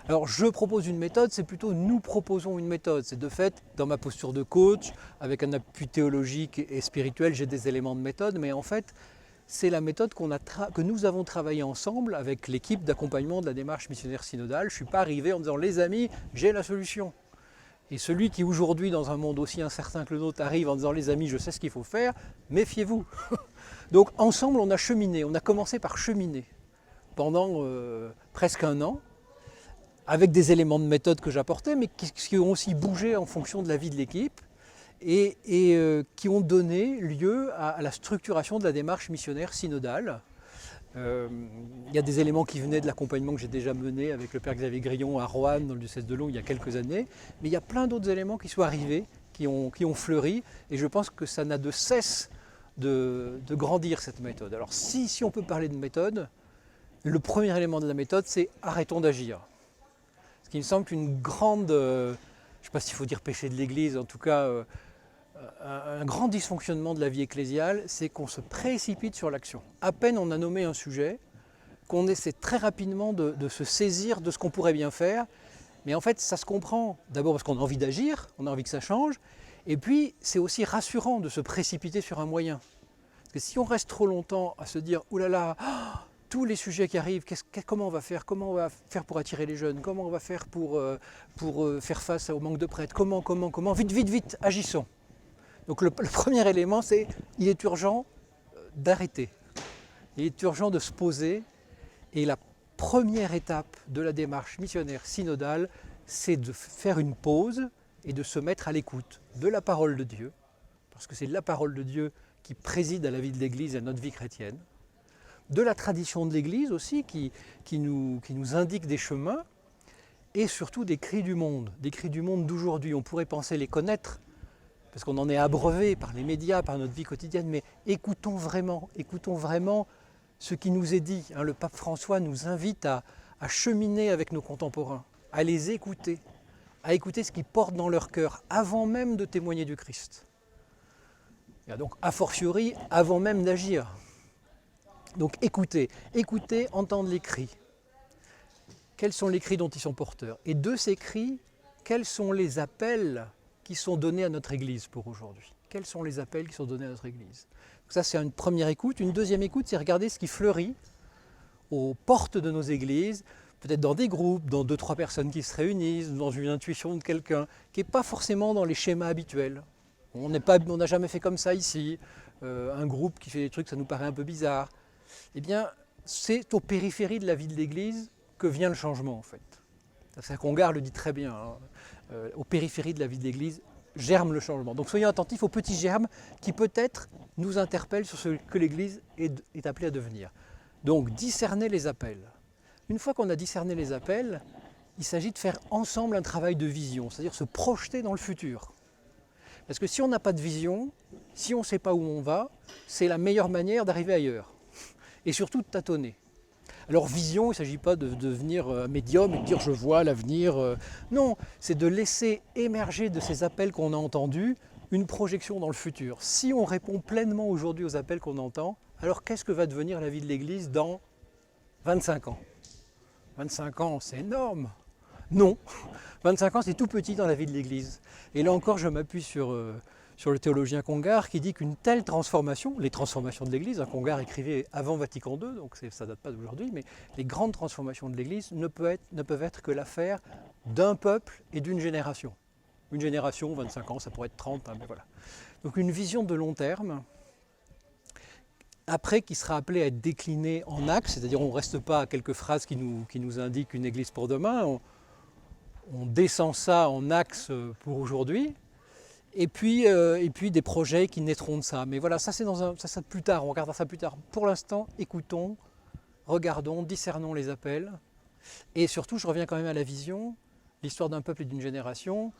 Alors je propose une méthode, c'est plutôt nous proposons une méthode. C'est de fait, dans ma posture de coach, avec un appui théologique et spirituel, j'ai des éléments de méthode, mais en fait, c'est la méthode que nous avons travaillé ensemble avec l'équipe d'accompagnement de la démarche missionnaire synodale. Je ne suis pas arrivé en disant les amis, j'ai la solution. Et celui qui aujourd'hui, dans un monde aussi incertain que le nôtre, arrive en disant les amis, je sais ce qu'il faut faire, méfiez-vous. Donc ensemble, on a cheminé, on a commencé par cheminer pendant presque un an, avec des éléments de méthode que j'apportais, mais qui ont aussi bougé en fonction de la vie de l'équipe et qui ont donné lieu à la structuration de la démarche missionnaire synodale. Il y a des éléments qui venaient de l'accompagnement que j'ai déjà mené avec le père Xavier Grillon à Roanne, dans le diocèse de Lyon, il y a quelques années, mais il y a plein d'autres éléments qui sont arrivés, qui ont fleuri, et je pense que ça n'a de cesse de grandir cette méthode. Alors si on peut parler de méthode, le premier élément de la méthode, c'est arrêtons d'agir. Ce qui me semble qu'une grande, je ne sais pas s'il faut dire péché de l'Église, en tout cas un grand dysfonctionnement de la vie ecclésiale, c'est qu'on se précipite sur l'action. À peine on a nommé un sujet, qu'on essaie très rapidement de se saisir de ce qu'on pourrait bien faire, mais en fait ça se comprend d'abord parce qu'on a envie d'agir, on a envie que ça change, et puis c'est aussi rassurant de se précipiter sur un moyen. Parce que si on reste trop longtemps à se dire « Ouh là là, tous les sujets qui arrivent, comment on va faire pour attirer les jeunes, comment on va faire pour faire face au manque de prêtres, comment, vite, agissons ». Donc le premier élément, c'est il est urgent d'arrêter, il est urgent de se poser, et la première étape de la démarche missionnaire synodale, c'est de faire une pause et de se mettre à l'écoute de la parole de Dieu, parce que c'est la parole de Dieu qui préside à la vie de l'Église et à notre vie chrétienne, de la tradition de l'Église aussi, qui nous indique des chemins, et surtout des cris du monde d'aujourd'hui. On pourrait penser les connaître, parce qu'on en est abreuvé par les médias, par notre vie quotidienne, mais écoutons vraiment ce qui nous est dit. Le pape François nous invite à cheminer avec nos contemporains, à les écouter, à écouter ce qu'ils portent dans leur cœur, avant même de témoigner du Christ. Et donc, a fortiori, avant même d'agir. Donc écoutez, entendre les cris. Quels sont les cris dont ils sont porteurs? Et de ces cris, quels sont les appels qui sont donnés à notre Église pour aujourd'hui? Quels sont les appels qui sont donnés à notre Église? Donc ça, c'est une première écoute. Une deuxième écoute, c'est regarder ce qui fleurit aux portes de nos églises, peut-être dans des groupes, dans 2-3 personnes qui se réunissent, dans une intuition de quelqu'un, qui n'est pas forcément dans les schémas habituels. On n'a jamais fait comme ça ici. Un groupe qui fait des trucs, ça nous paraît un peu bizarre. Eh bien, c'est aux périphéries de la vie de l'Église que vient le changement, en fait. Congar le dit très bien, aux périphéries de la vie de l'Église germe le changement. Donc soyons attentifs aux petits germes qui peut-être nous interpellent sur ce que l'Église est appelée à devenir. Donc discerner les appels. Une fois qu'on a discerné les appels, il s'agit de faire ensemble un travail de vision, c'est-à-dire se projeter dans le futur. Parce que si on n'a pas de vision, si on ne sait pas où on va, c'est la meilleure manière d'arriver ailleurs. Et surtout de tâtonner. Alors vision, il ne s'agit pas de devenir médium et de dire je vois l'avenir. Non, c'est de laisser émerger de ces appels qu'on a entendus une projection dans le futur. Si on répond pleinement aujourd'hui aux appels qu'on entend, alors qu'est-ce que va devenir la vie de l'Église dans 25 ans? 25 ans, c'est énorme. Non, 25 ans, c'est tout petit dans la vie de l'Église. Et là encore, je m'appuie sur le théologien Congar qui dit qu'une telle transformation, les transformations de l'Église, Congar écrivait avant Vatican II, donc ça ne date pas d'aujourd'hui, mais les grandes transformations de l'Église ne peuvent être que l'affaire d'un peuple et d'une génération. Une génération, 25 ans, ça pourrait être 30, mais voilà. Donc une vision de long terme, après qui sera appelée à être déclinée en axes, c'est-à-dire on ne reste pas à quelques phrases qui nous indiquent une Église pour demain, on descend ça en axes pour aujourd'hui, et puis des projets qui naîtront de ça. Mais voilà, ça c'est plus tard, on regardera ça plus tard. Pour l'instant, écoutons, regardons, discernons les appels, et surtout, je reviens quand même à la vision, l'histoire d'un peuple et d'une génération.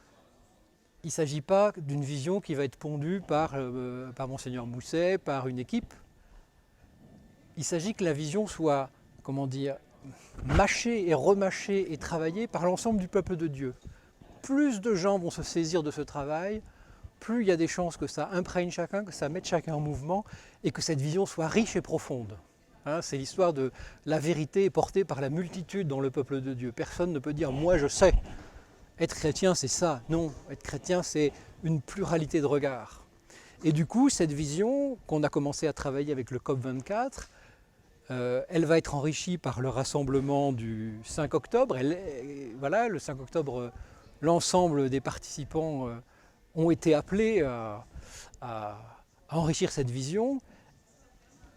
Il ne s'agit pas d'une vision qui va être pondue par Monseigneur Mousset, par une équipe. Il s'agit que la vision soit, mâchée et remâchée et travaillée par l'ensemble du peuple de Dieu. Plus de gens vont se saisir de ce travail, plus il y a des chances que ça imprègne chacun, que ça mette chacun en mouvement et que cette vision soit riche et profonde. Hein, c'est l'histoire de la vérité portée par la multitude dans le peuple de Dieu. Personne ne peut dire « moi je sais ». Être chrétien, c'est ça. Non, être chrétien, c'est une pluralité de regards. Et du coup, cette vision qu'on a commencé à travailler avec le COP24, elle va être enrichie par le rassemblement du 5 octobre. Voilà, le 5 octobre, l'ensemble des participants ont été appelés à enrichir cette vision.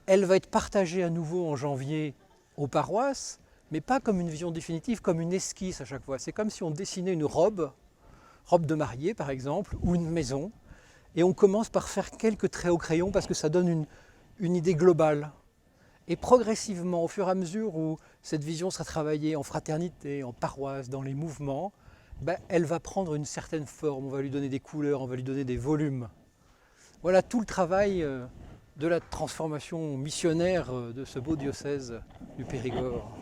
Elle va être partagée à nouveau en janvier aux paroisses, mais pas comme une vision définitive, comme une esquisse à chaque fois. C'est comme si on dessinait une robe de mariée par exemple, ou une maison, et on commence par faire quelques traits au crayon parce que ça donne une idée globale. Et progressivement, au fur et à mesure où cette vision sera travaillée en fraternité, en paroisse, dans les mouvements, elle va prendre une certaine forme, on va lui donner des couleurs, on va lui donner des volumes. Voilà tout le travail de la transformation missionnaire de ce beau diocèse du Périgord.